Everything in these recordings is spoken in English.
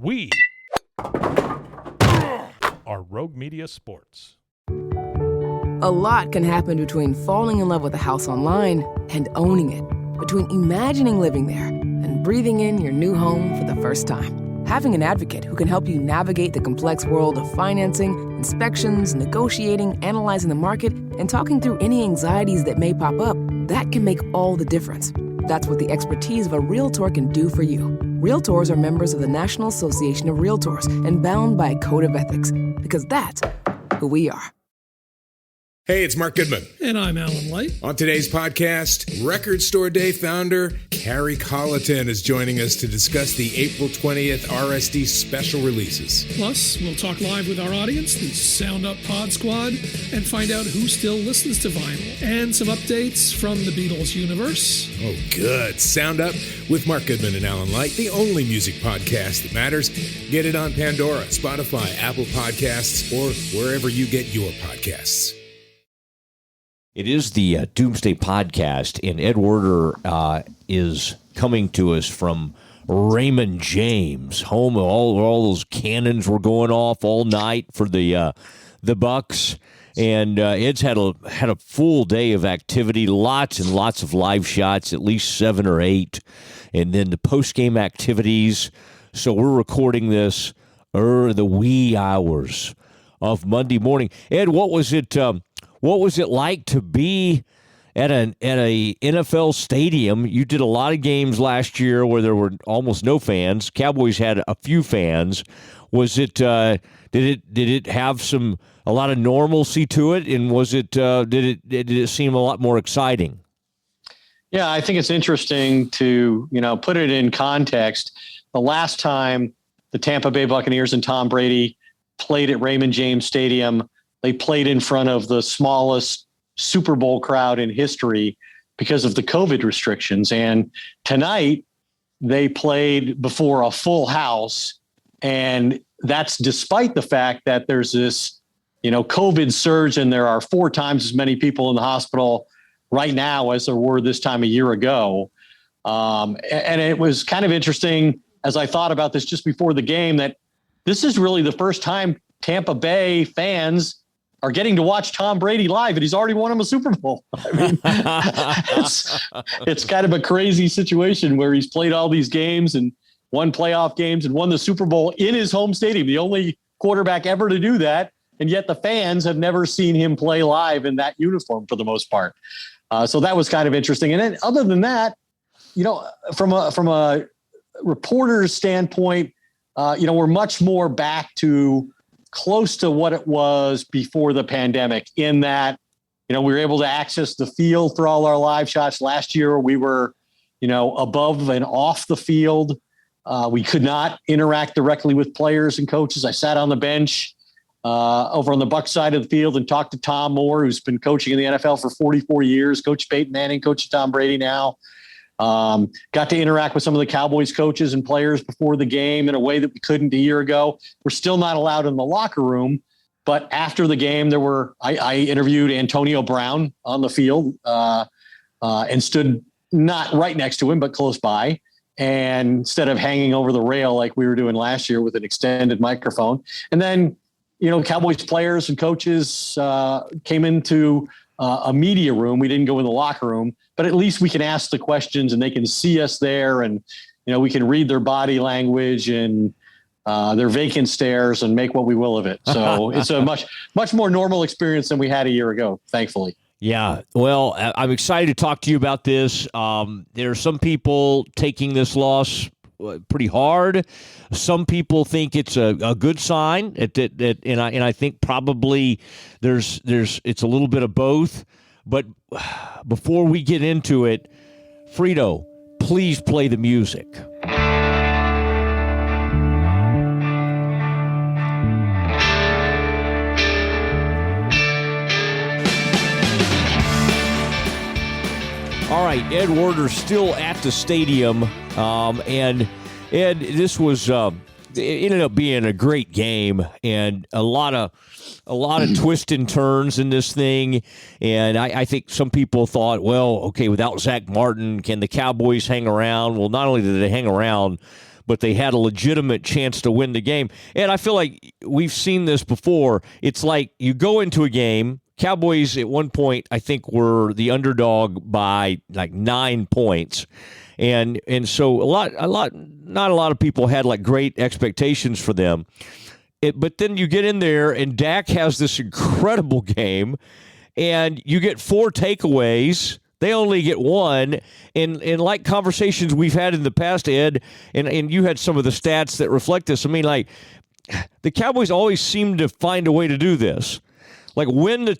We are Rogue Media Sports. A lot can happen between falling in love with a house online and owning it. Between imagining living there and breathing in your new home for the first time. Having an advocate who can help you navigate the complex world of financing, inspections, negotiating, analyzing the market, and talking through any anxieties that may pop up, that can make all the difference. That's what the expertise of a Realtor can do for you. Realtors are members of the National Association of Realtors and bound by a code of ethics, because that's who we are. Hey, it's Mark Goodman. And I'm Alan Light. On today's podcast, Record Store Day founder Carrie Colleton is joining us to discuss the April 20th RSD special releases. Plus, we'll talk live with our audience, the Sound Up Pod Squad, and find out who still listens to vinyl. And some updates from the Beatles universe. Oh, good. Sound Up with Mark Goodman and Alan Light, the only music podcast that matters. Get it on Pandora, Spotify, Apple Podcasts, or wherever you get your podcasts. It is the Doomsday Podcast, and Ed Werder is coming to us from Raymond James, home of all those cannons were going off all night for the Bucks. And Ed's had a full day of activity, lots and lots of live shots, at least 7 or 8, and then the post-game activities. So we're recording this the wee hours of Monday morning. Ed, what was it? What was it like to be at a NFL stadium? You did a lot of games last year where there were almost no fans. Cowboys had a few fans. Was it? Did it have a lot of normalcy to it? And was it? Did it seem a lot more exciting? Yeah, I think it's interesting to put it in context. The last time the Tampa Bay Buccaneers and Tom Brady played at Raymond James Stadium, they played in front of the smallest Super Bowl crowd in history because of the COVID restrictions. And tonight they played before a full house. And that's despite the fact that there's this, COVID surge, and there are 4 times as many people in the hospital right now as there were this time a year ago. And it was kind of interesting as I thought about this just before the game, that this is really the first time Tampa Bay fans are getting to watch Tom Brady live, and he's already won him a Super Bowl. I mean, it's kind of a crazy situation where he's played all these games and won playoff games and won the Super Bowl in his home stadium, the only quarterback ever to do that. And yet the fans have never seen him play live in that uniform for the most part. So that was kind of interesting. And then other than that, from a reporter's standpoint, we're much more back to close to what it was before the pandemic, in that, we were able to access the field for all our live shots. Last year, we were, above and off the field. We could not interact directly with players and coaches. I sat on the bench over on the Bucs side of the field and talked to Tom Moore, who's been coaching in the NFL for 44 years, Coach Peyton Manning, Coach Tom Brady now. Got to interact with some of the Cowboys coaches and players before the game in a way that we couldn't a year ago. We're still not allowed in the locker room, but after the game, I interviewed Antonio Brown on the field and stood not right next to him, but close by. And instead of hanging over the rail like we were doing last year with an extended microphone, and then, Cowboys players and coaches came into a media room. We didn't go in the locker room, but at least we can ask the questions and they can see us there, and we can read their body language and their vacant stares and make what we will of it. So it's a much more normal experience than we had a year ago, thankfully. Yeah, well, I'm excited to talk to you about this. There are some people taking this loss pretty hard. Some people think it's a good sign, and I think probably it's a little bit of both. But before we get into it, Frito, please play the music. All right, Ed Werder still at the stadium, and Ed, this was it ended up being a great game, and a lot of twists and turns in this thing. And I think some people thought, well, okay, without Zach Martin, can the Cowboys hang around? Well, not only did they hang around, but they had a legitimate chance to win the game. And I feel like we've seen this before. It's like you go into a game. Cowboys at one point, I think, were the underdog by like 9 points. And so not a lot of people had like great expectations for them. But then you get in there and Dak has this incredible game and you get 4 takeaways. They only get 1. And like conversations we've had in the past, Ed, and you had some of the stats that reflect this. I mean, like, the Cowboys always seem to find a way to do this. Like, win the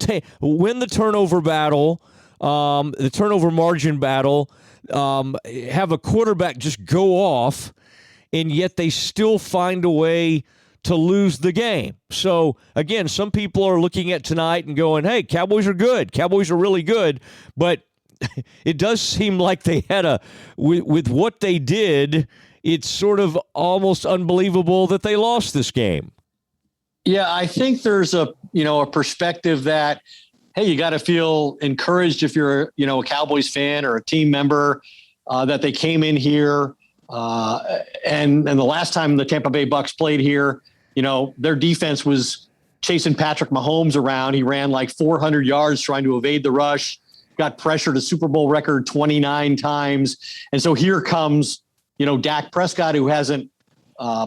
turnover battle, the turnover margin battle, have a quarterback just go off, and yet they still find a way to lose the game. So, again, some people are looking at tonight and going, hey, Cowboys are good. Cowboys are really good. But it does seem like they had with what they did, it's sort of almost unbelievable that they lost this game. Yeah, I think there's a perspective that, hey, you got to feel encouraged if you're, a Cowboys fan or a team member, that they came in here. And the last time the Tampa Bay Bucs played here, their defense was chasing Patrick Mahomes around. He ran like 400 yards trying to evade the rush, got pressured a Super Bowl record 29 times. And so here comes, Dak Prescott, who hasn't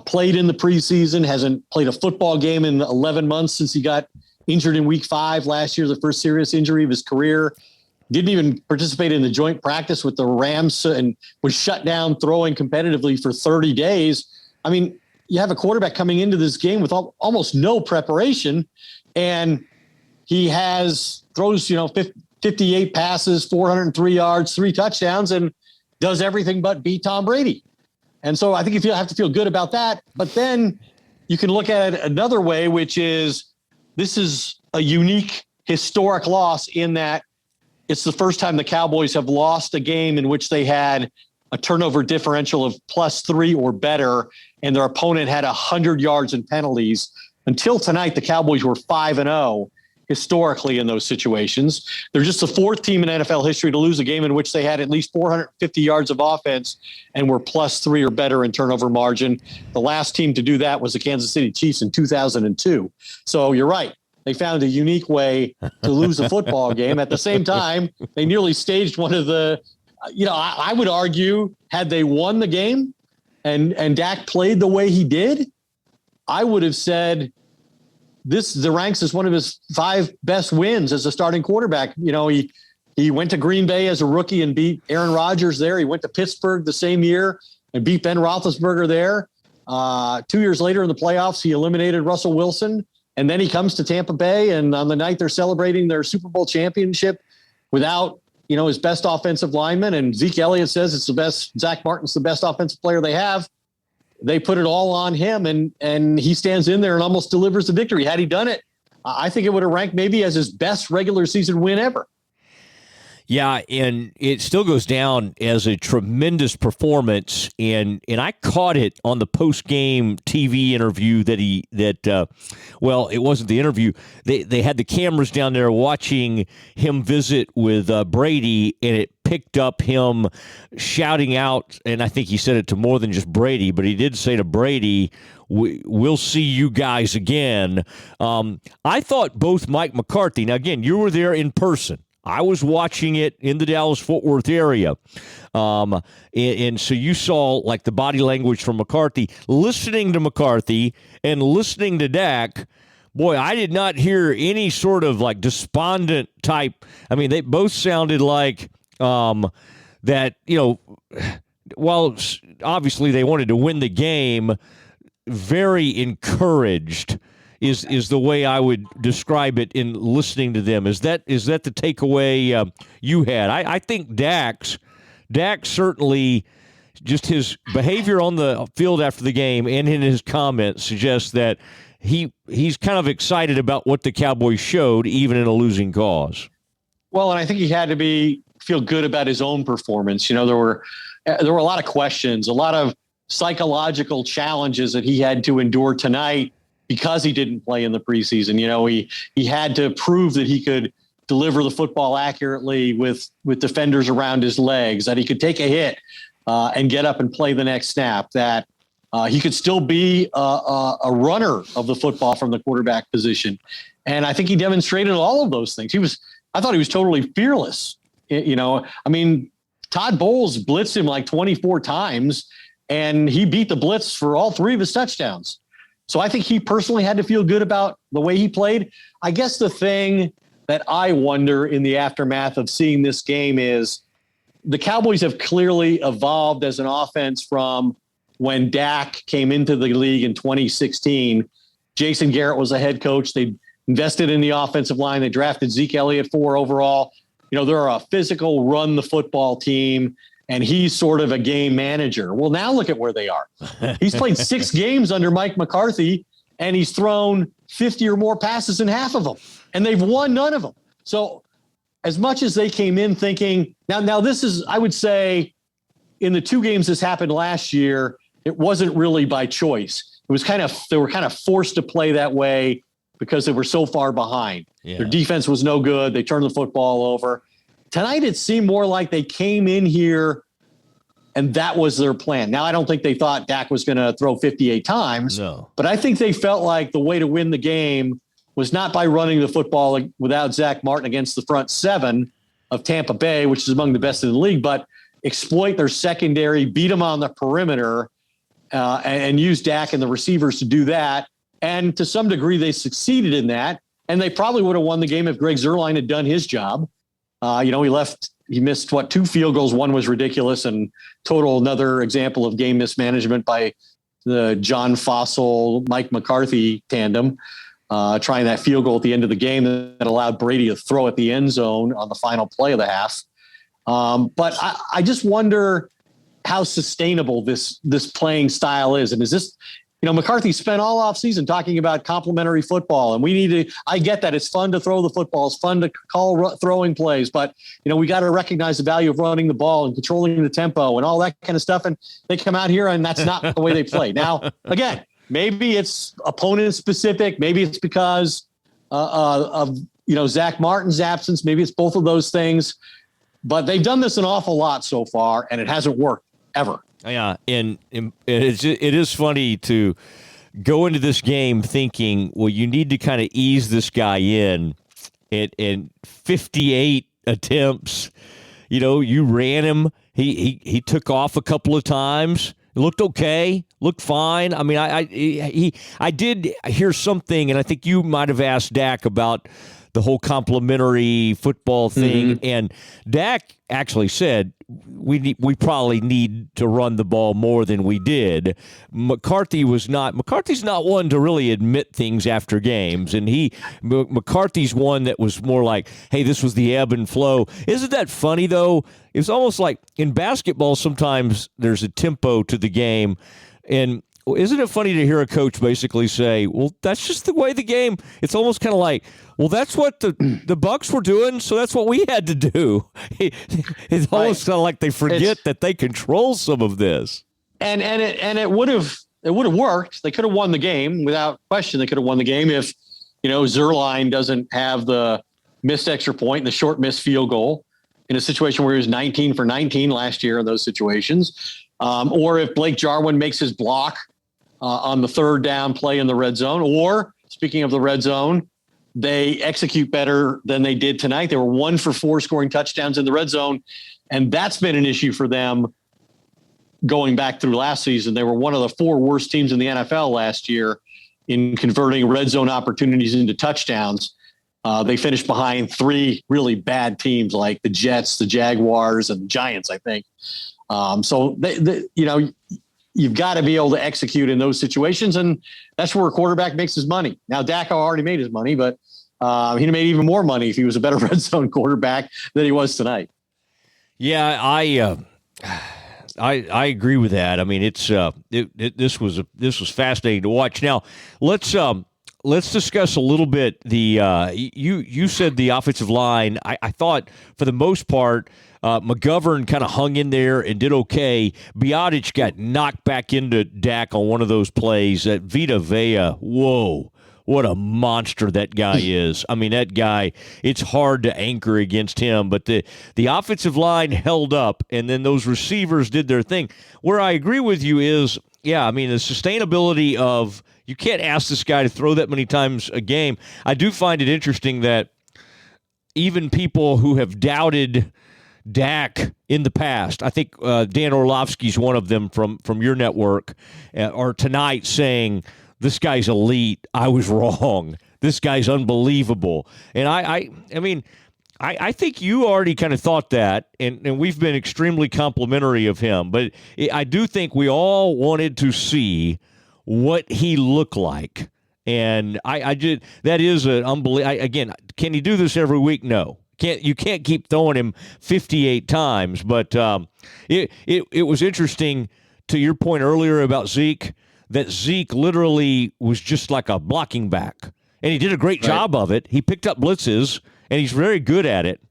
played in the preseason, hasn't played a football game in 11 months since he got injured in week 5 last year, the first serious injury of his career. Didn't even participate in the joint practice with the Rams and was shut down throwing competitively for 30 days. I mean, you have a quarterback coming into this game with almost no preparation, and he throws 58 passes, 403 yards, 3 touchdowns, and does everything but beat Tom Brady. And so I think you have to feel good about that. But then you can look at it another way, which is this is a unique historic loss in that it's the first time the Cowboys have lost a game in which they had a turnover differential of +3 or better, and their opponent had 100 yards in penalties. Until tonight, the Cowboys were 5-0 historically in those situations. They're just the 4th team in NFL history to lose a game in which they had at least 450 yards of offense and were +3 or better in turnover margin. The last team to do that was the Kansas City Chiefs in 2002. So you're right. They found a unique way to lose a football game. At the same time, they nearly staged one of the, I would argue, had they won the game and Dak played the way he did, I would have said the ranks as one of his 5 best wins as a starting quarterback. He went to Green Bay as a rookie and beat Aaron Rodgers there. He went to Pittsburgh the same year and beat Ben Roethlisberger there. 2 years later in the playoffs, he eliminated Russell Wilson. And then he comes to Tampa Bay, and on the night they're celebrating their Super Bowl championship without, his best offensive lineman. And Zeke Elliott says it's the best. Zach Martin's the best offensive player they have. They put it all on him, and he stands in there and almost delivers the victory. Had he done it, I think it would have ranked maybe as his best regular season win ever. Yeah, and it still goes down as a tremendous performance, and I caught it on the post-game TV interview it wasn't the interview. They had the cameras down there watching him visit with Brady, and it picked up him shouting out, and I think he said it to more than just Brady, but he did say to Brady, we'll see you guys again. I thought both Mike McCarthy, now again, you were there in person. I was watching it in the Dallas-Fort Worth area. And so you saw like the body language from McCarthy. Listening to McCarthy and listening to Dak, boy, I did not hear any sort of like despondent type. I mean, they both sounded like that, while obviously they wanted to win the game, very encouraged is the way I would describe it in listening to them. Is that the takeaway you had? I think Dak certainly, just his behavior on the field after the game and in his comments suggests that he's kind of excited about what the Cowboys showed, even in a losing cause. Well, and I think he had to feel good about his own performance. There were a lot of questions, a lot of psychological challenges that he had to endure tonight because he didn't play in the preseason. He had to prove that he could deliver the football accurately with defenders around his legs, that he could take a hit and get up and play the next snap, that He could still be a runner of the football from the quarterback position. And I think he demonstrated all of those things. I thought he was totally fearless. I mean, Todd Bowles blitzed him like 24 times, and he beat the blitz for all 3 of his touchdowns. So I think he personally had to feel good about the way he played. I guess the thing that I wonder in the aftermath of seeing this game is the Cowboys have clearly evolved as an offense from when Dak came into the league in 2016. Jason Garrett was a head coach. They invested in the offensive line. They drafted Zeke Elliott 4 overall. They're a physical run the football team, and he's sort of a game manager. Well, now look at where they are. He's played 6 games under Mike McCarthy, and he's thrown 50 or more passes in half of them, and they've won none of them. So as much as they came in thinking, now this is, I would say, in the 2 games this happened last year, it wasn't really by choice. It was they were kind of forced to play that way because they were so far behind. Yeah. Their defense was no good. They turned the football over. Tonight, it seemed more like they came in here and that was their plan. Now, I don't think they thought Dak was going to throw 58 times, but I think they felt like the way to win the game was not by running the football without Zach Martin against the front 7 of Tampa Bay, which is among the best in the league, but exploit their secondary, beat them on the perimeter, and use Dak and the receivers to do that. And to some degree, they succeeded in that. And they probably would have won the game if Greg Zuerlein had done his job. He missed 2 field goals. One was ridiculous, and total another example of game mismanagement by the John Fossil, Mike McCarthy tandem, trying that field goal at the end of the game that allowed Brady to throw at the end zone on the final play of the half. But I just wonder how sustainable this playing style is. And is this, McCarthy spent all offseason talking about complementary football, and I get that it's fun to throw the football. It's fun to call throwing plays, but we got to recognize the value of running the ball and controlling the tempo and all that kind of stuff. And they come out here and that's not the way they play. Now, again, maybe it's opponent specific. Maybe it's because of Zach Martin's absence. Maybe it's both of those things, but they've done this an awful lot so far and it hasn't worked ever. Yeah, and it is funny to go into this game thinking, well, you need to kind of ease this guy in. And 58 attempts, you ran him. He took off a couple of times. It looked okay, looked fine. I mean, I did hear something, and I think you might have asked Dak about the whole complimentary football thing, and Dak actually said we probably need to run the ball more than we did. McCarthy's not one to really admit things after games, and McCarthy's one that was more like, hey, this was the ebb and flow. Isn't that funny though? It's almost like in basketball sometimes there's a tempo to the game, and isn't it funny to hear a coach basically say, well, that's just the way the game, it's almost kind of like, well, that's what the Bucks were doing, so that's what we had to do. It's almost kind of like they forget that they control some of this. And it would have worked. They could have won the game without question. They could have won the game if, Zuerlein doesn't have the missed extra point and the short missed field goal in a situation where he was 19 for 19 last year in those situations. Or if Blake Jarwin makes his block on the 3rd down play in the red zone, or speaking of the red zone, they execute better than they did tonight. They were 1 for 4 scoring touchdowns in the red zone. And that's been an issue for them going back through last season. They were one of the 4 worst teams in the NFL last year in converting red zone opportunities into touchdowns. They finished behind 3 really bad teams like the Jets, the Jaguars, and the Giants, I think. So you've got to be able to execute in those situations, and that's where a quarterback makes his money. Now, Dak already made his money, but he'd made even more money if he was a better red zone quarterback than he was tonight. Yeah, I agree with that. I mean, this was fascinating to watch. Now, let's discuss a little bit you said the offensive line. I thought for the most part, McGovern kind of hung in there and did okay. Biotic got knocked back into Dak on one of those plays. That Vita Vea, whoa, what a monster that guy is. I mean, that guy, it's hard to anchor against him, but the offensive line held up, and then those receivers did their thing. Where I agree with you is yeah, I mean, the sustainability of you can't ask this guy to throw that many times a game. I do find it interesting that even people who have doubted Dak in the past, I think Dan Orlovsky's one of them from your network, are tonight saying, this guy's elite. I was wrong. This guy's unbelievable. And I mean, I think you already kind of thought that, and we've been extremely complimentary of him. But I do think we all wanted to see what he looked like. And I did. That is an unbelievable. Again, can he do this every week? No. You can't keep throwing him 58 times. But it was interesting, to your point earlier about Zeke, that Zeke literally was just like a blocking back. And he did a great job of it. He picked up blitzes, and he's very good at it.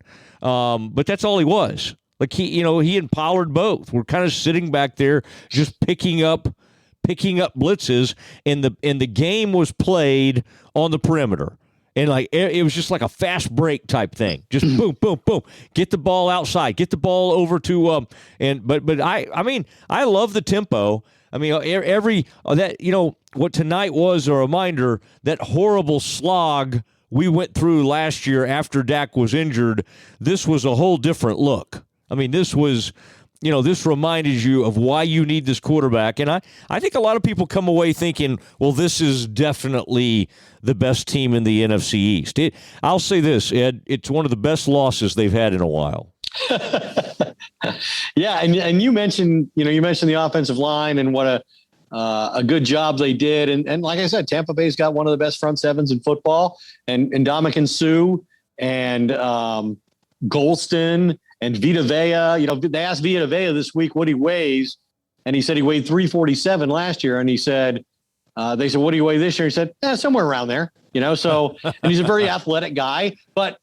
But that's all he was. Like he and Pollard both were kind of sitting back there just picking up blitzes, and the game was played on the perimeter. And like it was just like a fast break type thing. Just boom, boom, boom. Get the ball outside. Get the ball over to but I mean, I love the tempo. I mean, what tonight was a reminder, that horrible slog we went through last year after Dak was injured. This was a whole different look. I mean, this was, this reminded you of why you need this quarterback. And I think a lot of people come away thinking, well, this is definitely the best team in the NFC East. I'll say this, Ed, it's one of the best losses they've had in a while. Yeah, and you mentioned the offensive line and what a good job they did, and like I said, Tampa Bay's got one of the best front sevens in football, and Ndamukong Suh and Golston and Vita Vea. They asked Vita Vea this week what he weighs, and he said he weighed 347 last year, and he said they said, what do you weigh this year? He said, somewhere around there. So and he's a very athletic guy, but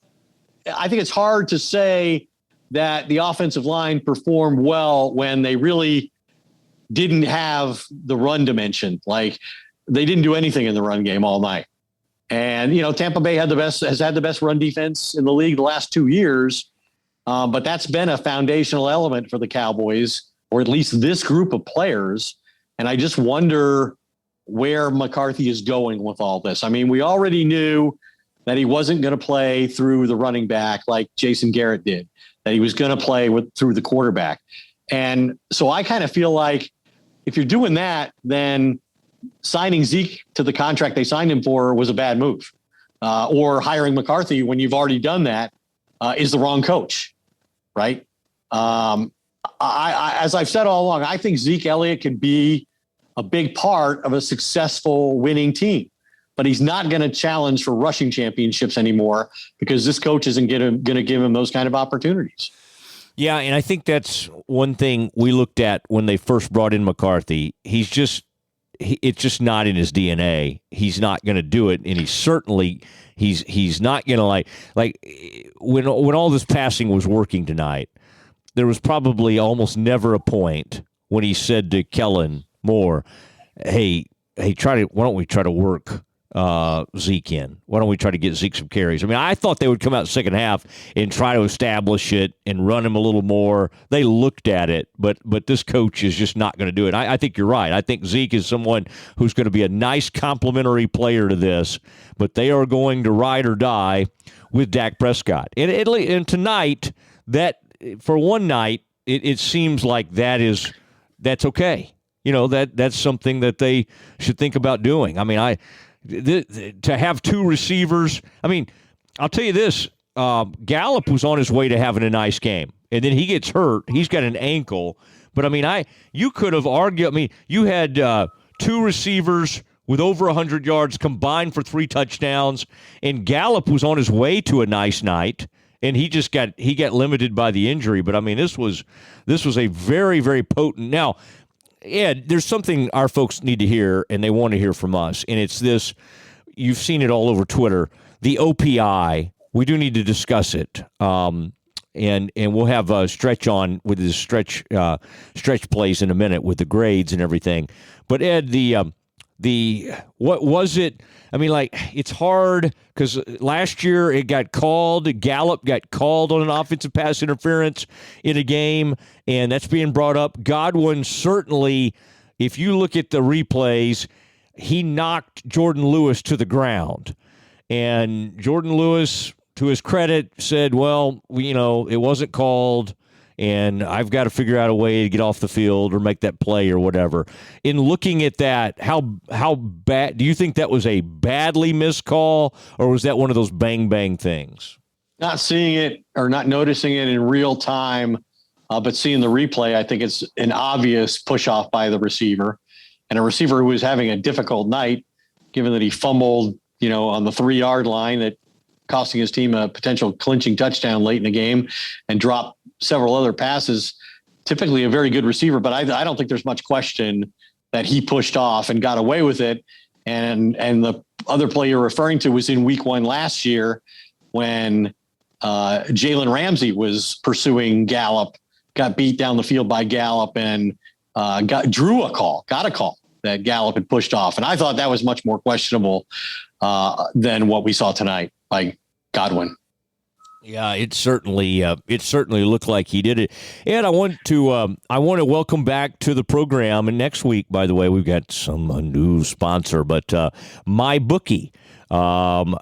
I think it's hard to say that the offensive line performed well when they really didn't have the run dimension. Like, they didn't do anything in the run game all night. And, Tampa Bay has had the best run defense in the league the last 2 years. But that's been a foundational element for the Cowboys, or at least this group of players. And I just wonder where McCarthy is going with all this. I mean, we already knew that he wasn't going to play through the running back like Jason Garrett did, that he was going to play through the quarterback. And so I kind of feel like if you're doing that, then signing Zeke to the contract they signed him for was a bad move. Or hiring McCarthy when you've already done that is the wrong coach, right? I as I've said all along, I think Zeke Elliott can be a big part of a successful winning team. But he's not going to challenge for rushing championships anymore because this coach isn't going to give him those kind of opportunities. Yeah, and I think that's one thing we looked at when they first brought in McCarthy. It's just not in his DNA. He's not going to do it, and he's not going to like when all this passing was working tonight, there was probably almost never a point when he said to Kellen Moore, "Hey, why don't we try to work Zeke in? Why don't we try to get Zeke some carries?" I mean, I thought they would come out the second half and try to establish it and run him a little more. They looked at it, but this coach is just not going to do it. I think you're right. I think Zeke is someone who's going to be a nice complementary player to this, but they are going to ride or die with Dak Prescott. And tonight, that for one night, it seems like that's okay. That's something that they should think about doing. I mean, to have two receivers. I mean, I'll tell you this. Gallup was on his way to having a nice game, and then he gets hurt. He's got an ankle. But, I mean, you could have argued. I mean, you had two receivers with over 100 yards combined for 3 touchdowns, and Gallup was on his way to a nice night, and he got limited by the injury. But, I mean, this was a very, very potent. Now, Ed, there's something our folks need to hear, and they want to hear from us, and it's this. You've seen it all over Twitter. The OPI, we do need to discuss it, and we'll have a Stretch on with his stretch plays in a minute with the grades and everything. But Ed, what was it? I mean, like, it's hard because last year it got called. Gallup got called on an offensive pass interference in a game, and that's being brought up. Godwin certainly if you look at the replays, he knocked Jordan Lewis to the ground. And Jordan Lewis, to his credit, said, well, it wasn't called, and I've got to figure out a way to get off the field or make that play or whatever. In looking at that, how bad do you think that was a badly missed call, or was that one of those bang things? Not seeing it or not noticing it in real time, but seeing the replay, I think it's an obvious push off by the receiver, and a receiver who was having a difficult night, given that he fumbled, on the 3-yard line, that costing his team a potential clinching touchdown late in the game, and dropped several other passes. Typically a very good receiver, but I don't think there's much question that he pushed off and got away with it. And the other play you're referring to was in week 1 last year when Jalen Ramsey was pursuing Gallup, got beat down the field by Gallup, and got a call that Gallup had pushed off. And I thought that was much more questionable than what we saw tonight by Godwin. Yeah, it certainly looked like he did it. And I want to welcome back to the program. And next week, by the way, we've got a new sponsor, but MyBookie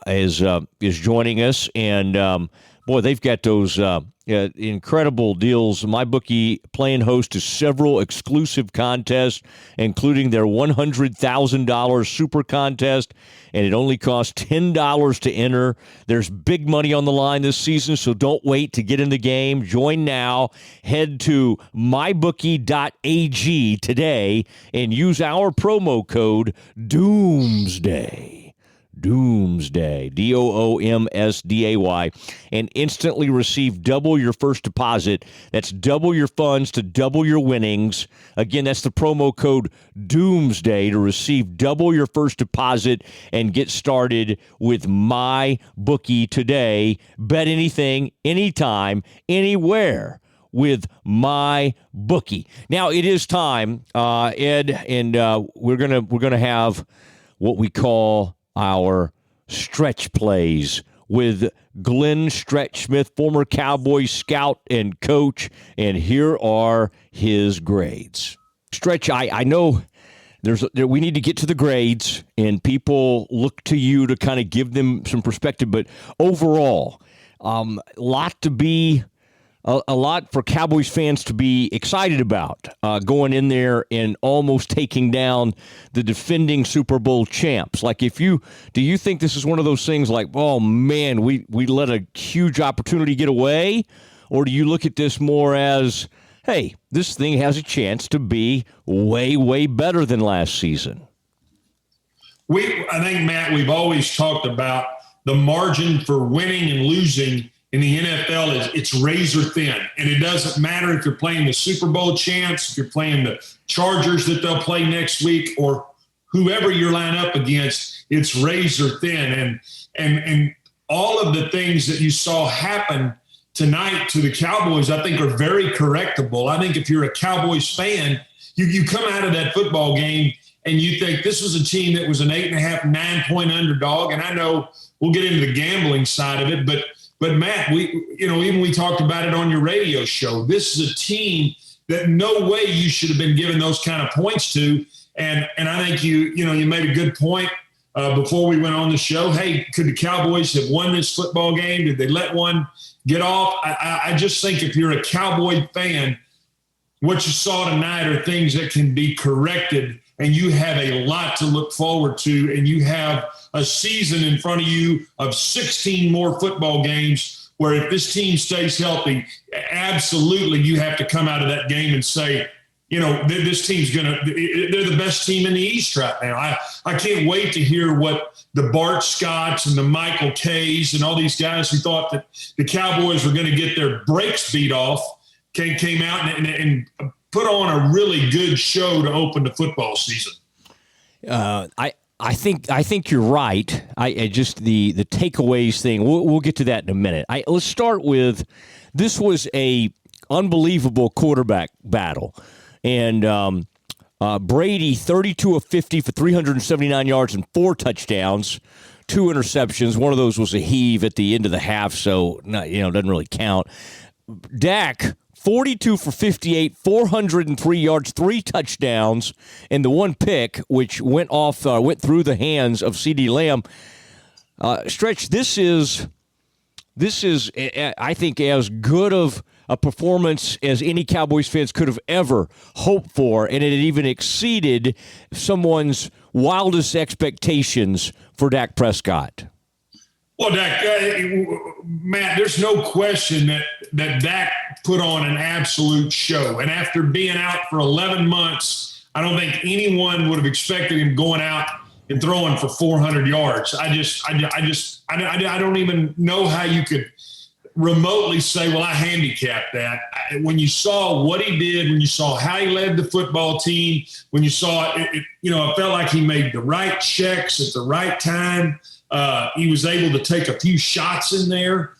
is joining us, and boy, they've got those incredible deals. MyBookie playing host to several exclusive contests, including their $100,000 super contest, and it only costs $10 to enter. There's big money on the line this season, so don't wait to get in the game. Join now. Head to mybookie.ag today and use our promo code Doomsday. Doomsday, Doomsday, and instantly receive double your first deposit. That's double your funds to double your winnings. Again, that's the promo code Doomsday to receive double your first deposit and get started with MyBookie today. Bet anything, anytime, anywhere with MyBookie. Now it is time, Ed, and we're gonna have what we call our stretch plays with Glenn Stretch Smith, former Cowboys scout and coach, and here are his grades. Stretch, I know we need to get to the grades, and people look to you to kind of give them some perspective, but overall, a lot for Cowboys fans to be excited about going in there and almost taking down the defending Super Bowl champs. Like, do you think this is one of those things like, oh man, we let a huge opportunity get away? Or do you look at this more as, hey, this thing has a chance to be way, way better than last season? I think, Matt, we've always talked about the margin for winning and losing in the NFL it's razor thin, and it doesn't matter if you're playing the Super Bowl champs, if you're playing the Chargers that they'll play next week, or whoever you line up against, it's razor thin. And all of the things that you saw happen tonight to the Cowboys, I think, are very correctable. I think if you're a Cowboys fan, you come out of that football game and you think this was a team that was an 8.5, 9-point underdog. And I know we'll get into the gambling side of it, but Matt, we talked about it on your radio show. This is a team that no way you should have been given those kind of points to. And I think you made a good point before we went on the show. Hey, could the Cowboys have won this football game? Did they let one get off? I just think if you're a Cowboy fan, what you saw tonight are things that can be corrected, and you have a lot to look forward to, and you have a season in front of you of 16 more football games where if this team stays healthy, absolutely you have to come out of that game and say, this team's they're the best team in the East right now. I can't wait to hear what the Bart Scotts and the Michael Kays and all these guys who thought that the Cowboys were going to get their brakes beat off came out and put on a really good show to open the football season. I think you're right. I just the takeaways thing. We'll get to that in a minute. Let's start with this was a unbelievable quarterback battle, and Brady 32 of 50 for 379 yards and 4 touchdowns, 2 interceptions. One of those was a heave at the end of the half, so doesn't really count. Dak 42 for 58, 403 yards, 3 touchdowns, and the one pick, which went through the hands of CeeDee Lamb. Stretch, this is, I think, as good of a performance as any Cowboys fans could have ever hoped for, and it had even exceeded someone's wildest expectations for Dak Prescott. Well, Dak, Matt, there's no question that Dak put on an absolute show. And after being out for 11 months, I don't think anyone would have expected him going out and throwing for 400 yards. I don't even know how you could remotely say, well, I handicapped that. When you saw what he did, when you saw how he led the football team, when you saw it, it felt like he made the right checks at the right time. He was able to take a few shots in there.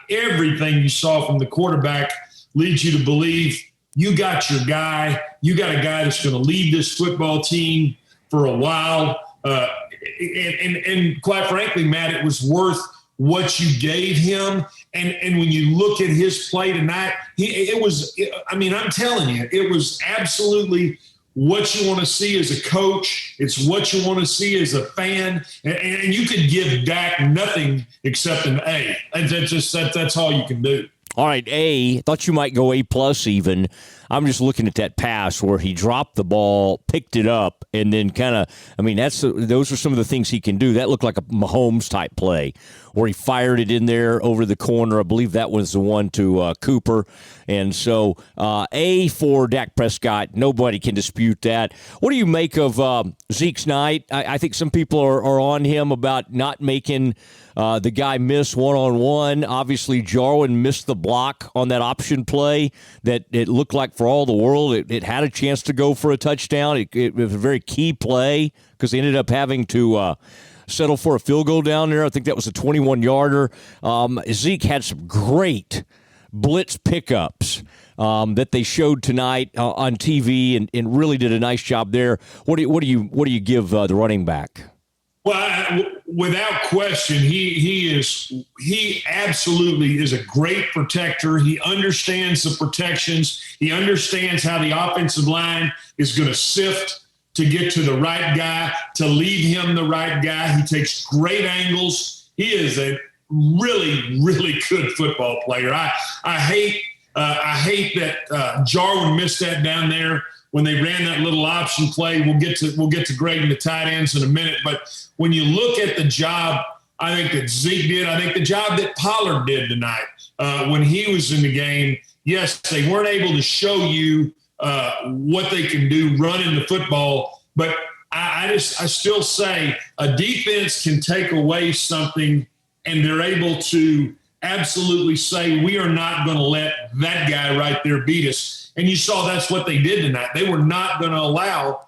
Everything you saw from the quarterback leads you to believe you got your guy. You got a guy that's going to lead this football team for a while. And quite frankly, Matt, it was worth what you gave him. And when you look at his play tonight, I'm telling you, it was absolutely what you want to see as a coach. It's what you want to see as a fan. And you could give Dak nothing except an A. And that's all you can do. All right, A. Thought you might go A+ even. I'm just looking at that pass where he dropped the ball, picked it up, and then those are some of the things he can do. That looked like a Mahomes-type play where he fired it in there over the corner. I believe that was the one to Cooper. And so A for Dak Prescott. Nobody can dispute that. What do you make of Zeke's night? I think some people are on him about not making the guy miss one-on-one. Obviously, Jarwin missed the block on that option play that it looked like for all the world it had a chance to go for a touchdown. It was a very key play because they ended up having to settle for a field goal down there. I think that was a 21-yarder. Zeke had some great blitz pickups that they showed tonight on TV and really did a nice job there. What do you give the running back? Well, without question, he absolutely is a great protector. He understands the protections. He understands how the offensive line is going to sift to get to the right guy, to lead him the right guy. He takes great angles. He is a really, really good football player. I hate that Jarwin missed that down there when they ran that little option play. We'll get to grading the tight ends in a minute. But when you look at the job, I think that Zeke did. I think the job that Pollard did tonight when he was in the game. Yes, they weren't able to show you what they can do running the football, but I still say a defense can take away something, and they're able to absolutely say, we are not going to let that guy right there beat us. And you saw that's what they did tonight. They were not going to allow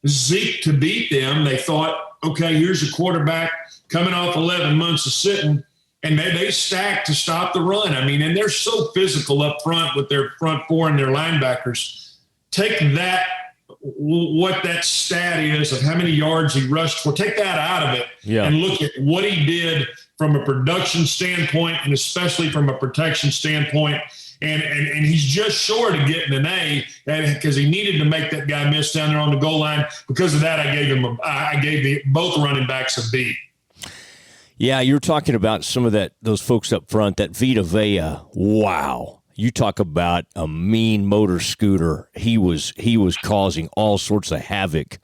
Zeke to beat them. They thought, okay, here's a quarterback coming off 11 months of sitting, and they stacked to stop the run. And they're so physical up front with their front four and their linebackers. Take that, what that stat is of how many yards he rushed for, take that out of it and look at what he did from a production standpoint and especially from a protection standpoint. And he's just short of getting an A because he needed to make that guy miss down there on the goal line. Because of that, I gave both running backs a B. Yeah, you were talking about some of those folks up front, that Vita Vea. Wow. You talk about a mean motor scooter. He was causing all sorts of havoc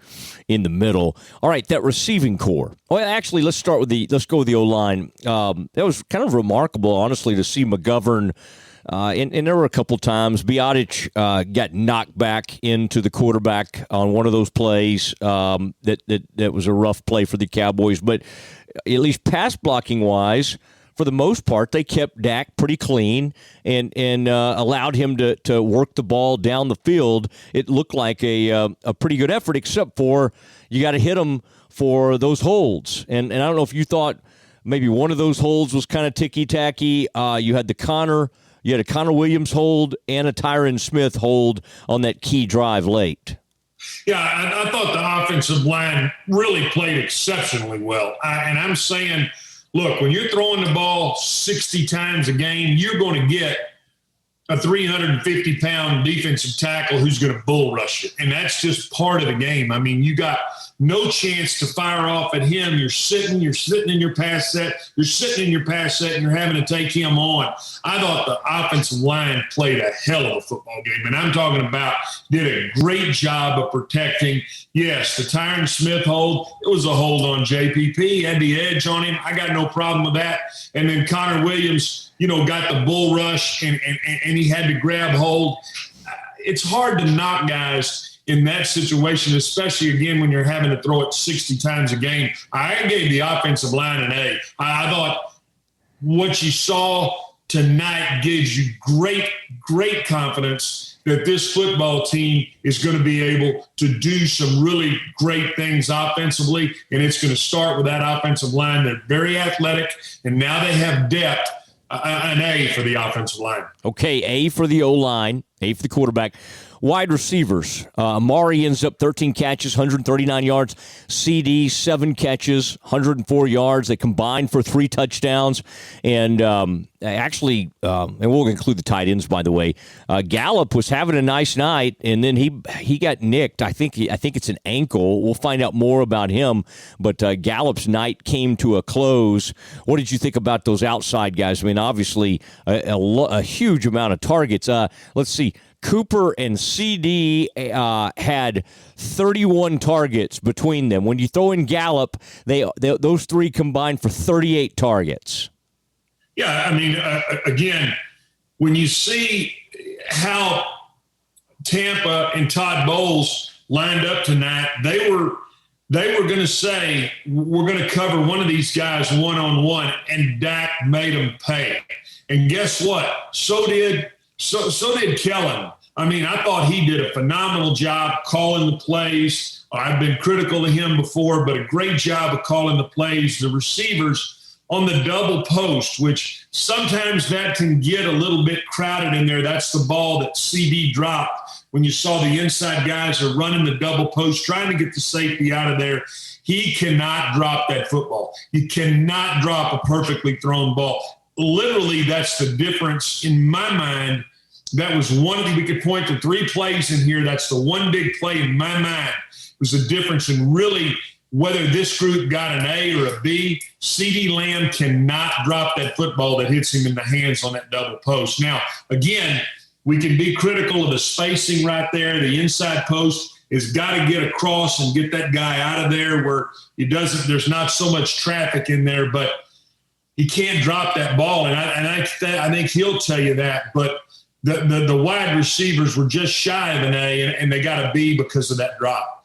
in the middle. All right, that receiving core. Well, actually, let's go with the O-line. That was kind of remarkable, honestly, to see McGovern. And there were a couple times Biotic got knocked back into the quarterback on one of those plays. That was a rough play for the Cowboys, but at least pass blocking wise, for the most part, they kept Dak pretty clean and allowed him to work the ball down the field. It looked like a pretty good effort, except for you got to hit him for those holds. And I don't know if you thought maybe one of those holds was kind of ticky-tacky. You had a Connor Williams hold and a Tyron Smith hold on that key drive late. Yeah, I thought the offensive line really played exceptionally well. And I'm saying, look, when you're throwing the ball 60 times a game, you're going to get a 350-pound defensive tackle who's going to bull rush you. And that's just part of the game. I mean, you got no chance to fire off at him. You're sitting in your pass set. You're sitting in your pass set, and you're having to take him on. I thought the offensive line played a hell of a football game. And I'm talking about did a great job of protecting. Yes, the Tyron Smith hold, it was a hold on JPP. He had the edge on him. I got no problem with that. And then Connor Williams, got the bull rush and he had to grab hold. It's hard to knock guys in that situation, especially, again, when you're having to throw it 60 times a game. I gave the offensive line an A. I thought what you saw tonight gives you great confidence that this football team is going to be able to do some really great things offensively, and it's going to start with that offensive line. They're very athletic, and now they have depth. An A for the offensive line. Okay, A for the O-line, A for the quarterback. Wide receivers. Amari ends up 13 catches, 139 yards. CD, 7 catches, 104 yards. They combined for 3 touchdowns. And and we'll include the tight ends, by the way. Gallup was having a nice night, and then he got nicked. I think it's an ankle. We'll find out more about him. But Gallup's night came to a close. What did you think about those outside guys? I mean, obviously, a huge amount of targets. Let's see. Cooper and CD had 31 targets between them. When you throw in Gallup, those 3 combined for 38 targets. Yeah, I mean, again, when you see how Tampa and Todd Bowles lined up tonight, they were going to say, we're going to cover one of these guys one-on-one, and Dak made them pay. And guess what? So did Kellen. I mean, I thought he did a phenomenal job calling the plays. I've been critical of him before, but a great job of calling the plays. The receivers on the double post, which sometimes that can get a little bit crowded in there. That's the ball that CD dropped when you saw the inside guys are running the double post, trying to get the safety out of there. He cannot drop that football. He cannot drop a perfectly thrown ball. Literally, that's the difference in my mind. That was one, we could point to 3 plays in here. That's the one big play in my mind was the difference in really whether this group got an A or a B. CeeDee Lamb cannot drop that football that hits him in the hands on that double post. Now, again, we can be critical of the spacing right there. The inside post has got to get across and get that guy out of there where there's not so much traffic in there, but he can't drop that ball. And I think he'll tell you that, but the wide receivers were just shy of an A, and they got a B because of that drop.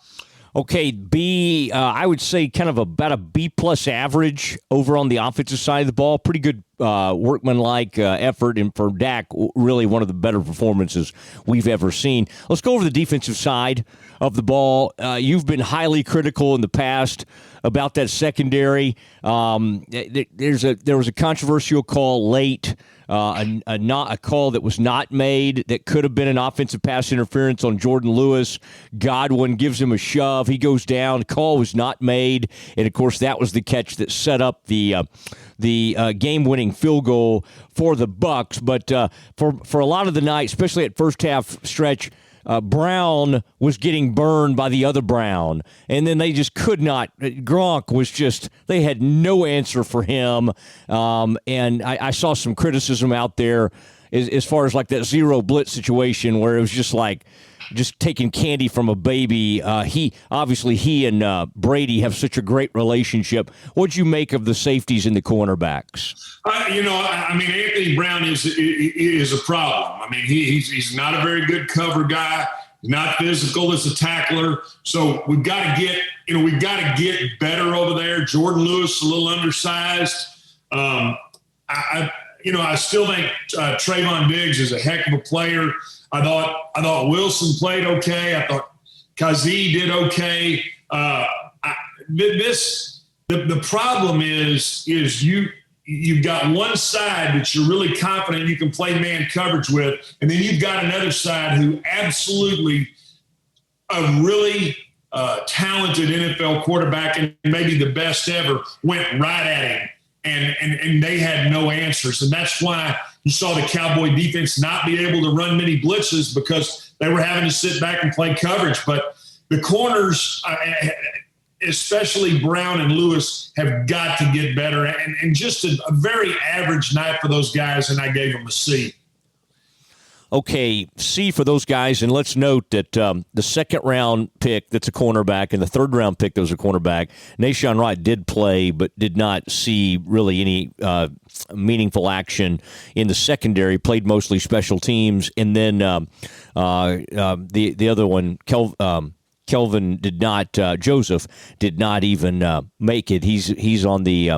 Okay, B, I would say kind of about a B-plus average over on the offensive side of the ball. Pretty good workmanlike effort, and for Dak, really one of the better performances we've ever seen. Let's go over the defensive side of the ball. You've been highly critical in the past about that secondary. There was a controversial call late. A call that was not made that could have been an offensive pass interference on Jordan Lewis. Godwin gives him a shove. He goes down. The call was not made. And, of course, that was the catch that set up the game-winning field goal for the Bucs. But for a lot of the night, especially at first half stretch, Brown was getting burned by the other Brown, and then they just could not. Gronk was just, they had no answer for him, and I saw some criticism out there as far as like that zero blitz situation where it was just like just taking candy from a baby. He and Brady have such a great relationship. What'd you make of the safeties and the cornerbacks? I mean, Anthony Brown is a problem. I mean, he's not a very good cover guy. He's not physical as a tackler. So we've got to get better over there. Jordan Lewis a little undersized. I still think Trayvon Diggs is a heck of a player. I thought Wilson played okay. I thought Kazee did okay. The problem is you've got one side that you're really confident you can play man coverage with, and then you've got another side who absolutely a really talented NFL quarterback and maybe the best ever went right at him, and they had no answers, and that's why You saw the Cowboy defense not be able to run many blitzes because they were having to sit back and play coverage. But the corners, especially Brown and Lewis, have got to get better. And just a very average night for those guys, and I gave them a C. Okay, C for those guys, and let's note that the second-round pick that's a cornerback and the third-round pick that was a cornerback, Nahshon Wright did play but did not see really any meaningful action in the secondary, played mostly special teams, and then the other one, Kelvin did not, Joseph did not even make it. He's on the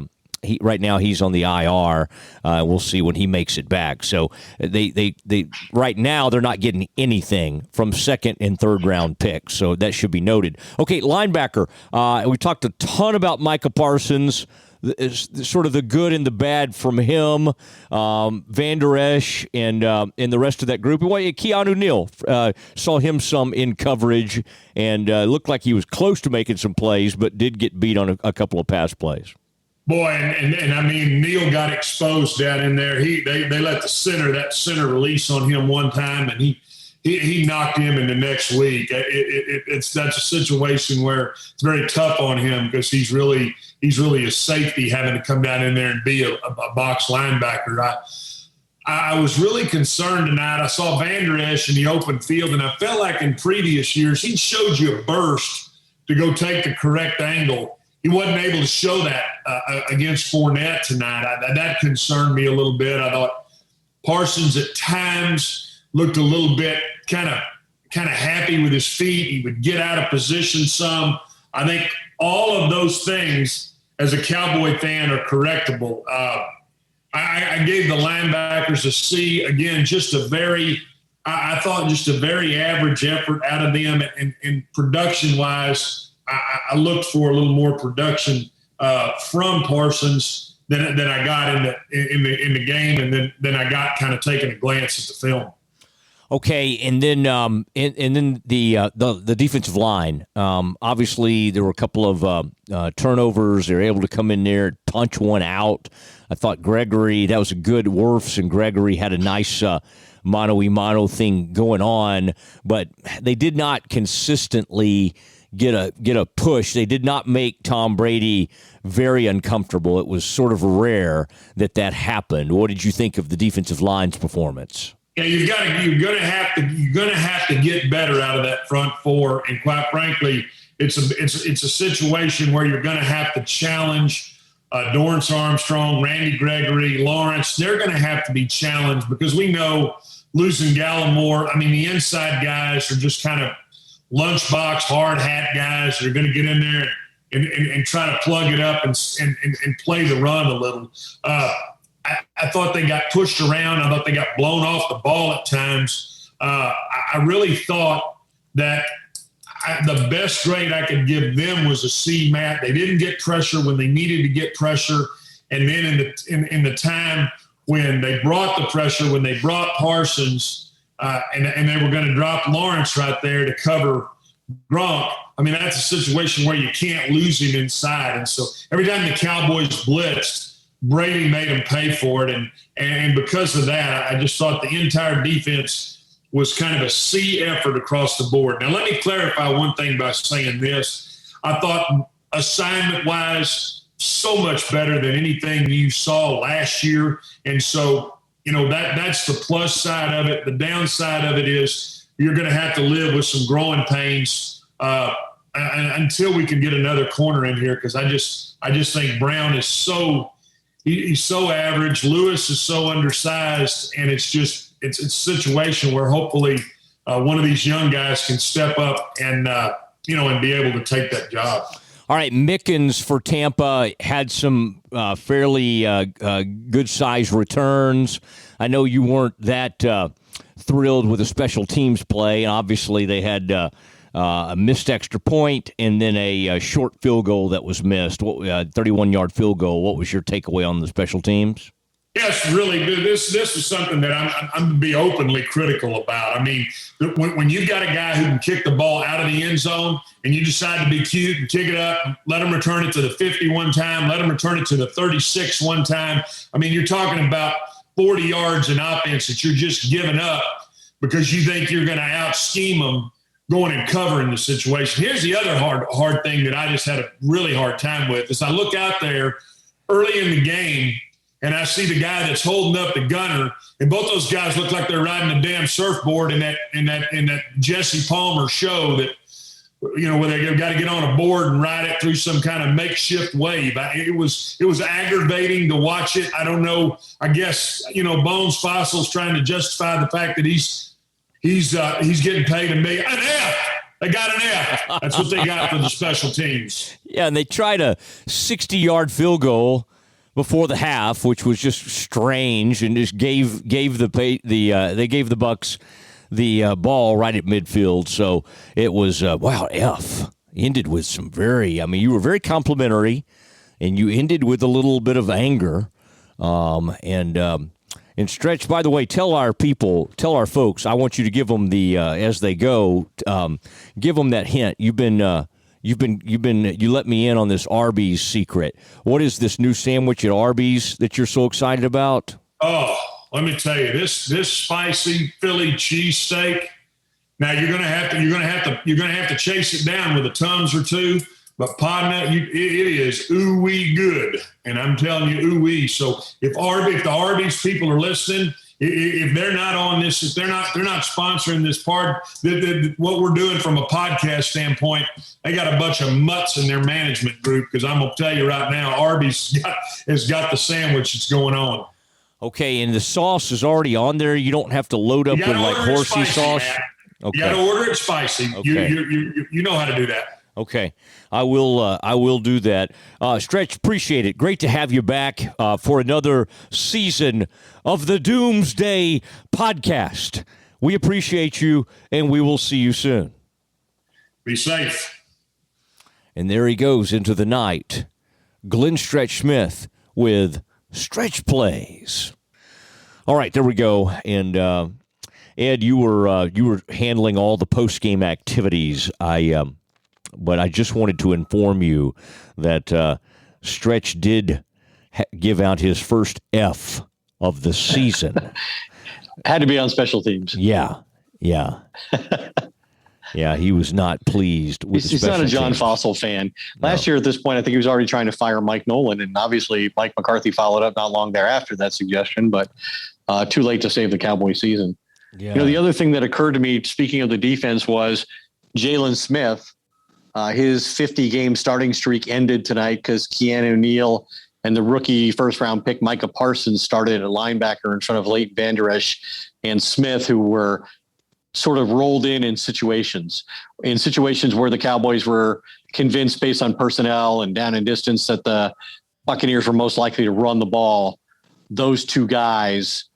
right now he's on the IR. We'll see when he makes it back. So they right now they're not getting anything from second and third round picks. So that should be noted. Okay, linebacker. We talked a ton about Micah Parsons. Sort of the good and the bad from him, Van Der Esch, and the rest of that group. Keanu Neal, saw him some in coverage and looked like he was close to making some plays, but did get beat on a couple of pass plays. Boy, and I mean, Neal got exposed down in there. They let that center release on him one time, and he knocked him in the next week. That's a situation where it's very tough on him because he's really a safety having to come down in there and be a box linebacker. I was really concerned tonight. I saw Van Der Esch in the open field, and I felt like in previous years he showed you a burst to go take the correct angle. He wasn't able to show that against Fournette tonight. That concerned me a little bit. I thought Parsons at times looked a little bit kind of happy with his feet. He would get out of position some. I think all of those things as a Cowboy fan are correctable. I gave the linebackers a C. Again, I thought just a very average effort out of them. And production-wise, I looked for a little more production from Parsons than I got in the game, and then I got kind of taking a glance at the film. Okay, and then the defensive line. Obviously, there were a couple of turnovers. They were able to come in there, punch one out. I thought Gregory, that was a good Wirfs, and Gregory had a nice mano-a-mano thing going on, but they did not consistently get a push. They did not make Tom Brady very uncomfortable. It was sort of rare that happened. What did you think of the defensive line's performance? Yeah, you're gonna have to get better out of that front four, and quite frankly, it's a situation where you're gonna have to challenge Dorrance Armstrong, Randy Gregory, Lawrence. They're gonna have to be challenged because we know losing Gallimore. I mean, the inside guys are just kind of lunchbox, hard hat guys that are going to get in there and try to plug it up and play the run a little. I thought they got pushed around. I thought they got blown off the ball at times. I really thought that the best grade I could give them was a C, Matt. They didn't get pressure when they needed to get pressure. And then in the time when they brought the pressure, when they brought Parsons, and they were going to drop Lawrence right there to cover Gronk. I mean, that's a situation where you can't lose him inside. And so every time the Cowboys blitzed, Brady made them pay for it. And because of that, I just thought the entire defense was kind of a C effort across the board. Now, let me clarify one thing by saying this. I thought assignment-wise, so much better than anything you saw last year. And so, that's the plus side of it. The downside of it is you're going to have to live with some growing pains until we can get another corner in here, because I just think Brown is he's so average. Lewis is so undersized, and it's a situation where hopefully one of these young guys can step up and be able to take that job. All right, Mickens for Tampa had some fairly good-sized returns. I know you weren't that thrilled with the special teams play, and obviously they had a missed extra point and then a short field goal that was missed, 31-yard field goal. What was your takeaway on the special teams? Yes, really good. This is something that I'm going to be openly critical about. I mean, when you've got a guy who can kick the ball out of the end zone and you decide to be cute and kick it up, let him return it to the 50 one time, let him return it to the 36 one time. I mean, you're talking about 40 yards in offense that you're just giving up because you think you're going to out-scheme them going and covering the situation. Here's the other hard thing that I just had a really hard time with is I look out there early in the game and I see the guy that's holding up the gunner, and both those guys look like they're riding a damn surfboard in that Jesse Palmer show that, where they got to get on a board and ride it through some kind of makeshift wave. It was aggravating to watch it. I don't know. I guess, Bones Fossil's trying to justify the fact that he's getting paid $1 million. An F. They got an F. That's what they got for the special teams. Yeah, and they tried a 60-yard field goal before the half, which was just strange, and just gave the Bucks the ball right at midfield. So it was F ended with some you were very complimentary, and you ended with a little bit of anger, and Stretch. By the way, tell our folks. I want you to give them the as they go. Give them that hint. You let me in on this Arby's secret. What is this new sandwich at Arby's that you're so excited about? Oh, let me tell you, this spicy Philly cheesesteak. Now you're gonna have to chase it down with a Tums or two. But partner, it is ooh-wee good, and I'm telling you ooh-wee. So if the Arby's people are listening, if they're not on this, if they're not sponsoring this part, what we're doing from a podcast standpoint, they got a bunch of mutts in their management group. Because I'm gonna tell you right now, Arby's has got the sandwich that's going on. Okay, and the sauce is already on there. You don't have to load up with like horsey sauce. Matt. Okay. You got to order it spicy. Okay. You know how to do that. Okay, I will do that. Stretch, appreciate it. Great to have you back for another season of the Doomsday Podcast. We appreciate you, and we will see you soon. Be safe. And there he goes into the night. Glenn Stretch Smith with Stretch Plays. All right, there we go. And Ed, you were handling all the post-game activities. But I just wanted to inform you that Stretch did give out his first F of the season. Had to be on special teams. Yeah. Yeah, he was not pleased with He's not a John Fossil fan. Last year at this point, I think he was already trying to fire Mike Nolan, and obviously Mike McCarthy followed up not long thereafter that suggestion, but too late to save the Cowboy season. Yeah. The other thing that occurred to me, speaking of the defense, was Jalen Smith. His 50-game starting streak ended tonight because Keanu Neal and the rookie first-round pick Micah Parsons started at linebacker in front of Leighton Vander Esch and Smith, who were sort of rolled in situations where the Cowboys were convinced based on personnel and down and distance that the Buccaneers were most likely to run the ball. Those two guys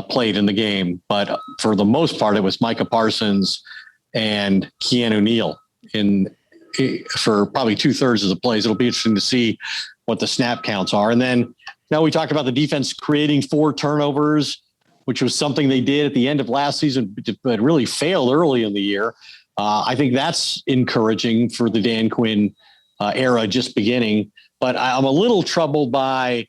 played in the game. But for the most part, it was Micah Parsons and Keanu Neal for probably 2/3 of the plays. It'll be interesting to see what the snap counts are. And then now we talked about the defense creating 4 turnovers, which was something they did at the end of last season, but really failed early in the year. I think that's encouraging for the Dan Quinn era just beginning. But I'm a little troubled by,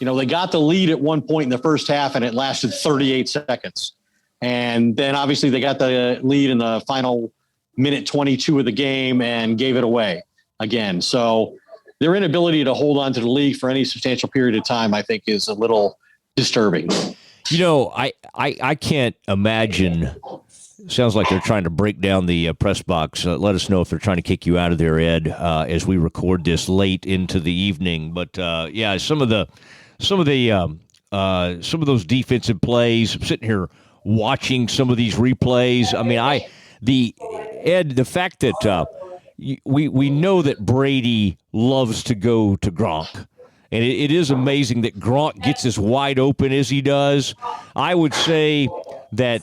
they got the lead at one point in the first half and it lasted 38 seconds. And then obviously they got the lead in the final minute 22 of the game and gave it away again. So their inability to hold on to the league for any substantial period of time, I think, is a little disturbing. I can't imagine. Sounds like they're trying to break down the press box. Let us know if they're trying to kick you out of there, Ed, as we record this late into the evening. But some of those defensive plays. I'm sitting here watching some of these replays. I mean, the fact that we know that Brady loves to go to Gronk. And it is amazing that Gronk gets as wide open as he does. I would say that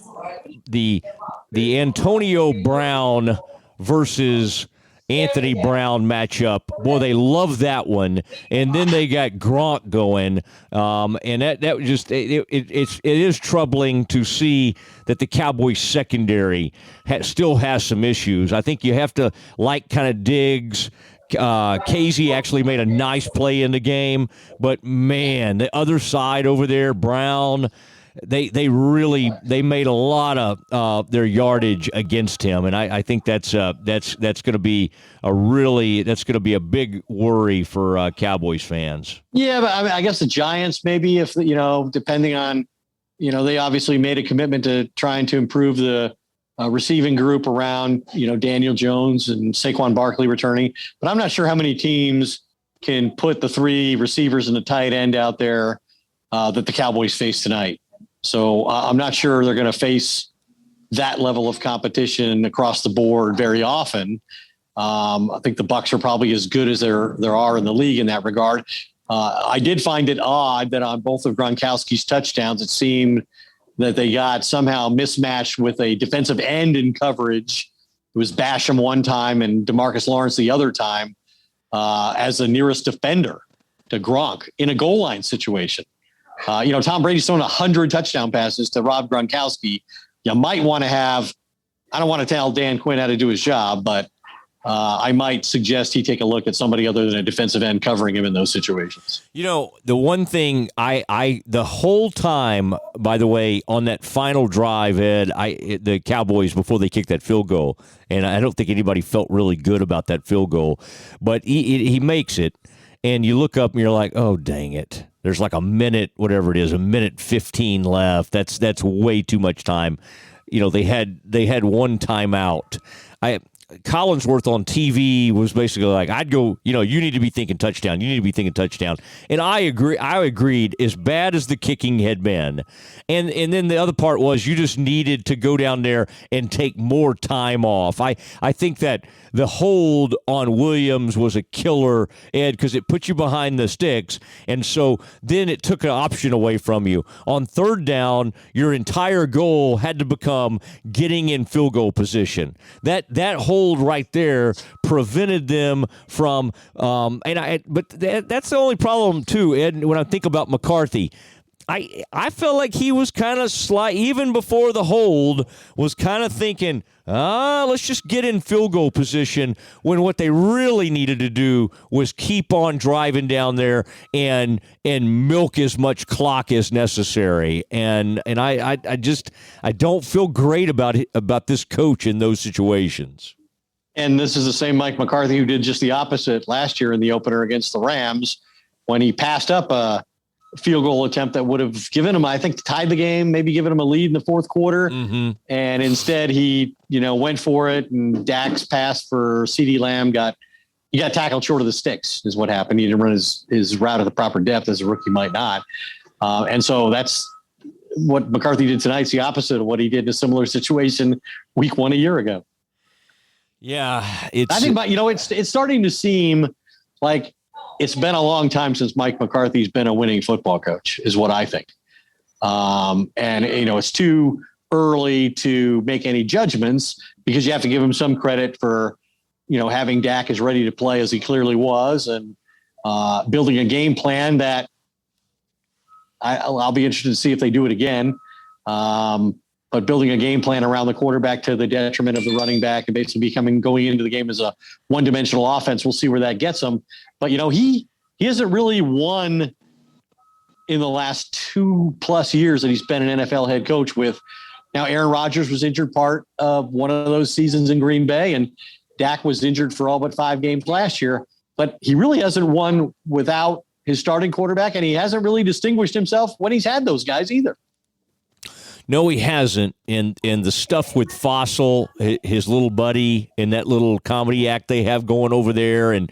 the Antonio Brown versus Anthony Brown matchup, boy, they love that one. And then they got Gronk going, and that just it is troubling to see that the Cowboys secondary still has some issues. I think you have to like kind of Diggs, Casey actually made a nice play in the game, but man, the other side over there, Brown, they made a lot of their yardage against him, and I think that's going to be a big worry for Cowboys fans. Yeah, but I guess the Giants maybe, if depending on, they obviously made a commitment to trying to improve the receiving group around, Daniel Jones and Saquon Barkley returning. But I'm not sure how many teams can put the three receivers and the tight end out there that the Cowboys face tonight. So I'm not sure they're going to face that level of competition across the board very often. I think the Bucs are probably as good as there are in the league in that regard. I did find it odd that on both of Gronkowski's touchdowns, it seemed that they got somehow mismatched with a defensive end in coverage. It was Basham one time and DeMarcus Lawrence the other time as the nearest defender to Gronk in a goal line situation. Tom Brady's thrown 100 touchdown passes to Rob Gronkowski. You might want to I don't want to tell Dan Quinn how to do his job, but I might suggest he take a look at somebody other than a defensive end covering him in those situations. The one thing the whole time, by the way, on that final drive, Ed, the Cowboys, before they kicked that field goal, and I don't think anybody felt really good about that field goal, but he makes it, and you look up and you're like, oh, dang it. There's like a minute 15 left. That's way too much time. They had one timeout. Collinsworth on TV was basically like, I'd go, you need to be thinking touchdown. You need to be thinking touchdown. And I agreed, as bad as the kicking had been. And then the other part was you just needed to go down there and take more time off. I think that the hold on Williams was a killer, Ed, because it put you behind the sticks. And so then it took an option away from you. On third down, your entire goal had to become getting in field goal position. That hold right there prevented them from but that's the only problem too, Ed, when I think about McCarthy. I felt like he was kind of even before the hold, was kind of thinking, let's just get in field goal position, when what they really needed to do was keep on driving down there and milk as much clock as necessary. And I don't feel great about this coach in those situations. And this is the same Mike McCarthy who did just the opposite last year in the opener against the Rams, when he passed up a field goal attempt that would have given him, I think, tied the game, maybe given him a lead in the fourth quarter. Mm-hmm. And instead he, went for it, and Dak's pass for CeeDee Lamb got tackled short of the sticks is what happened. He didn't run his route at the proper depth, as a rookie might not. And so that's what McCarthy did tonight. It's the opposite of what he did in a similar situation week 1 a year ago. Yeah. I think, it's starting to seem like it's been a long time since Mike McCarthy's been a winning football coach, is what I think. And it's too early to make any judgments, because you have to give him some credit for, having Dak as ready to play as he clearly was, and building a game plan that I'll be interested to see if they do it again. But building a game plan around the quarterback to the detriment of the running back, and basically going into the game as a one-dimensional offense. We'll see where that gets him. But, he hasn't really won in the last 2+ years that he's been an NFL head coach with. Now, Aaron Rodgers was injured part of one of those seasons in Green Bay, and Dak was injured for all but 5 games last year. But he really hasn't won without his starting quarterback, and he hasn't really distinguished himself when he's had those guys either. No, he hasn't. And the stuff with Fossil, his little buddy, and that little comedy act they have going over there, and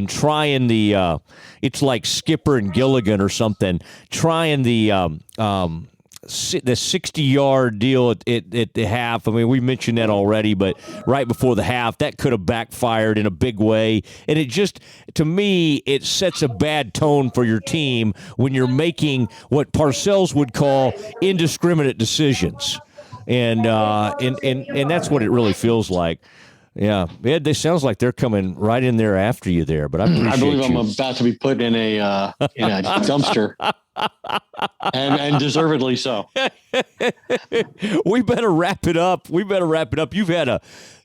trying the it's like Skipper and Gilligan or something, trying the 60-yard deal at the half. I mean, we mentioned that already, but right before the half, that could have backfired in a big way. And it just, to me, it sets a bad tone for your team when you're making what Parcells would call indiscriminate decisions. And that's what it really feels like. Yeah, Ed, they sounds like they're coming right in there after you there, but I believe I'm about to be put in a dumpster. and deservedly so. We better wrap it up.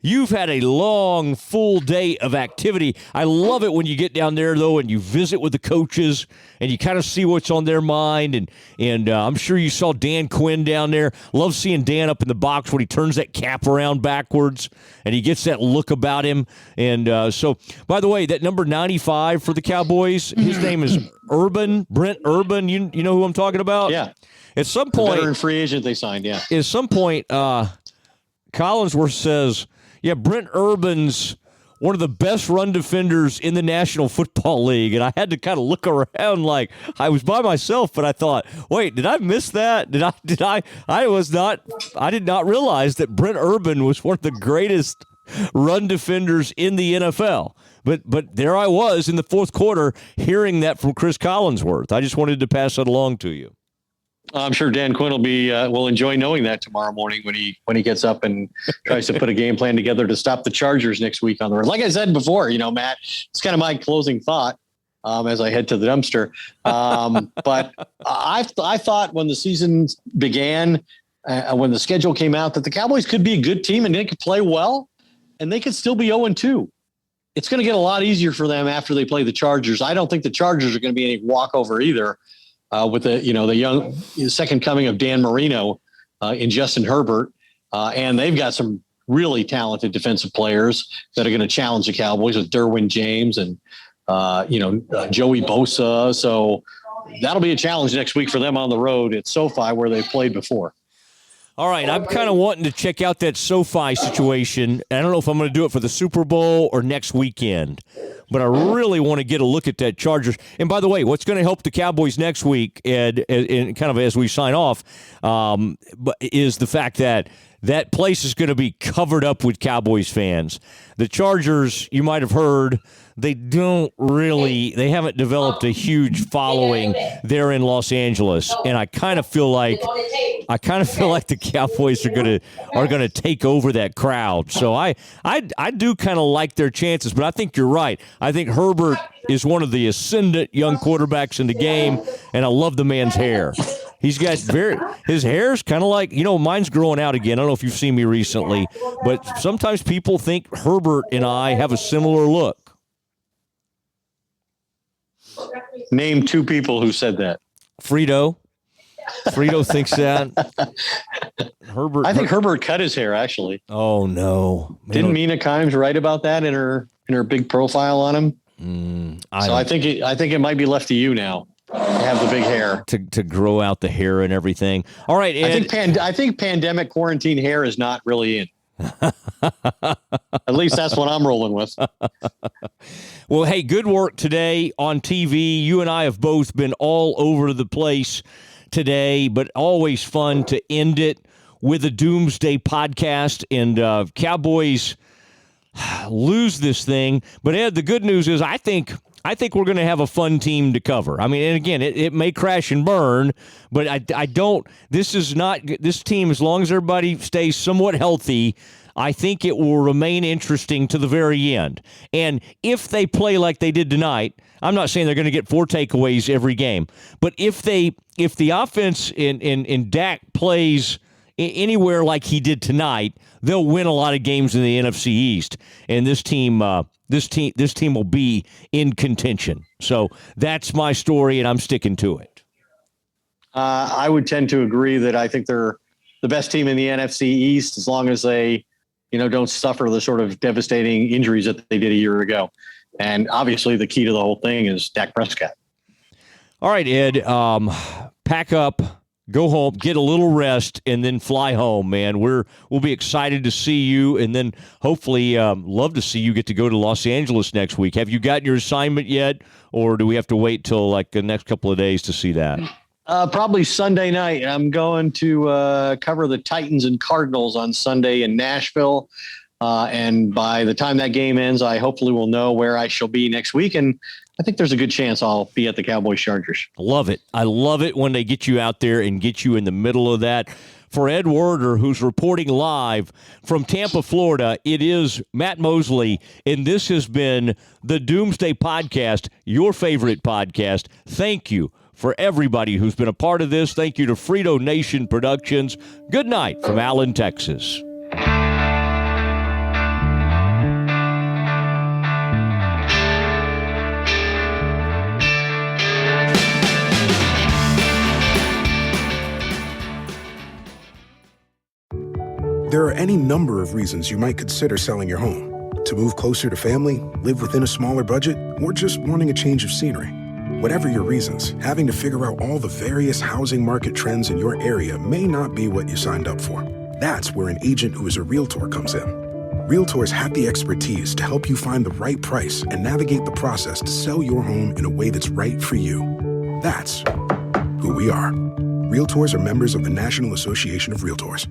You've had a long, full day of activity. I love it when you get down there, though, and you visit with the coaches, and you kind of see what's on their mind. And I'm sure you saw Dan Quinn down there. Love seeing Dan up in the box when he turns that cap around backwards, and he gets that look about him. And so, by the way, that number 95 for the Cowboys, his name is Brent Urban. You know who I'm talking about? Yeah. At some point, the veteran free agent they signed. Yeah. At some point, Collinsworth says, "Yeah, Brent Urban's one of the best run defenders in the National Football League." And I had to kind of look around like I was by myself, but I thought, wait, did I miss that? I did not realize that Brent Urban was one of the greatest run defenders in the NFL. But there I was in the fourth quarter hearing that from Chris Collinsworth. I just wanted to pass that along to you. I'm sure Dan Quinn will enjoy knowing that tomorrow morning when he gets up and tries to put a game plan together to stop the Chargers next week on the road. Like I said before, Matt, it's kind of my closing thought as I head to the dumpster. But I thought when the season began, when the schedule came out, that the Cowboys could be a good team and they could play well, and they could still be 0-2. It's going to get a lot easier for them after they play the Chargers. I don't think the Chargers are going to be any walkover either. With the young second coming of Dan Marino in Justin Herbert, and they've got some really talented defensive players that are going to challenge the Cowboys with Derwin James and Joey Bosa. So that'll be a challenge next week for them on the road at SoFi where they've played before. All right, I'm kind of wanting to check out that SoFi situation. I don't know if I'm going to do it for the Super Bowl or next weekend, but I really want to get a look at that Chargers. And by the way, what's going to help the Cowboys next week, Ed, and kind of as we sign off, is the fact that that place is going to be covered up with Cowboys fans. The Chargers, you might have heard, they haven't developed a huge following there in Los Angeles, and I kind of feel like the Cowboys are gonna take over that crowd. So I do kind of like their chances, but I think you're right. I think Herbert is one of the ascendant young quarterbacks in the game, and I love the man's hair. He's got his hair's kind of like, mine's growing out again. I don't know if you've seen me recently, but sometimes people think Herbert and I have a similar look. Name two people who said that. Frito thinks that. Herbert. I think Herbert cut his hair, actually. Oh, no. Didn't Mina Kimes write about that in her big profile on him? I think it might be left to you now. Have the big hair to grow out the hair and everything. All right, Ed. I think pandemic quarantine hair is not really in. At least that's what I'm rolling with. Well, hey, good work today on TV. You and I have both been all over the place today, but always fun to end it with a Doomsday podcast. And Cowboys lose this thing. But Ed, the good news is I think we're going to have a fun team to cover. I mean, and again, it may crash and burn, but I don't. This team, as long as everybody stays somewhat healthy, I think it will remain interesting to the very end. And if they play like they did tonight, I'm not saying they're going to get 4 takeaways every game, but if the offense in Dak plays anywhere like he did tonight, they'll win a lot of games in the NFC East. And this team will be in contention. So that's my story, and I'm sticking to it. I would tend to agree that I think they're the best team in the NFC East as long as they, don't suffer the sort of devastating injuries that they did a year ago. And obviously the key to the whole thing is Dak Prescott. All right, Ed, pack up, go home, get a little rest, and then fly home, man. We'll be excited to see you, and then hopefully love to see you get to go to Los Angeles next week. Have you gotten your assignment yet, or do we have to wait till like the next couple of days to see that? Probably Sunday night. I'm going to cover the Titans and Cardinals on Sunday in Nashville. And by the time that game ends, I hopefully will know where I shall be next week. And I think there's a good chance I'll be at the Cowboys Chargers. Love it. I love it when they get you out there and get you in the middle of that. For Ed Werder, who's reporting live from Tampa, Florida, it is Matt Mosley, and this has been the Doomsday Podcast, your favorite podcast. Thank you for everybody who's been a part of this. Thank you to Frito Nation Productions. Good night from Allen, Texas. There are any number of reasons you might consider selling your home. To move closer to family, live within a smaller budget, or just wanting a change of scenery. Whatever your reasons, having to figure out all the various housing market trends in your area may not be what you signed up for. That's where an agent who is a realtor comes in. Realtors have the expertise to help you find the right price and navigate the process to sell your home in a way that's right for you. That's who we are. Realtors are members of the National Association of Realtors.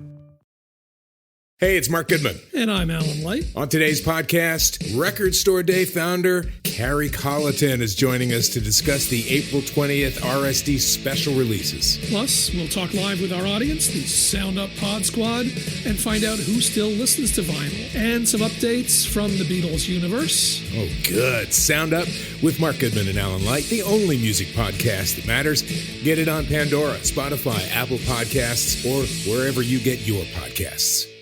Hey, it's Mark Goodman. And I'm Alan Light. On today's podcast, Record Store Day founder Carrie Colleton is joining us to discuss the April 20th RSD special releases. Plus, we'll talk live with our audience, the Sound Up Pod Squad, and find out who still listens to vinyl, and some updates from the Beatles universe. Oh, good. Sound Up with Mark Goodman and Alan Light, the only music podcast that matters. Get it on Pandora, Spotify, Apple Podcasts, or wherever you get your podcasts.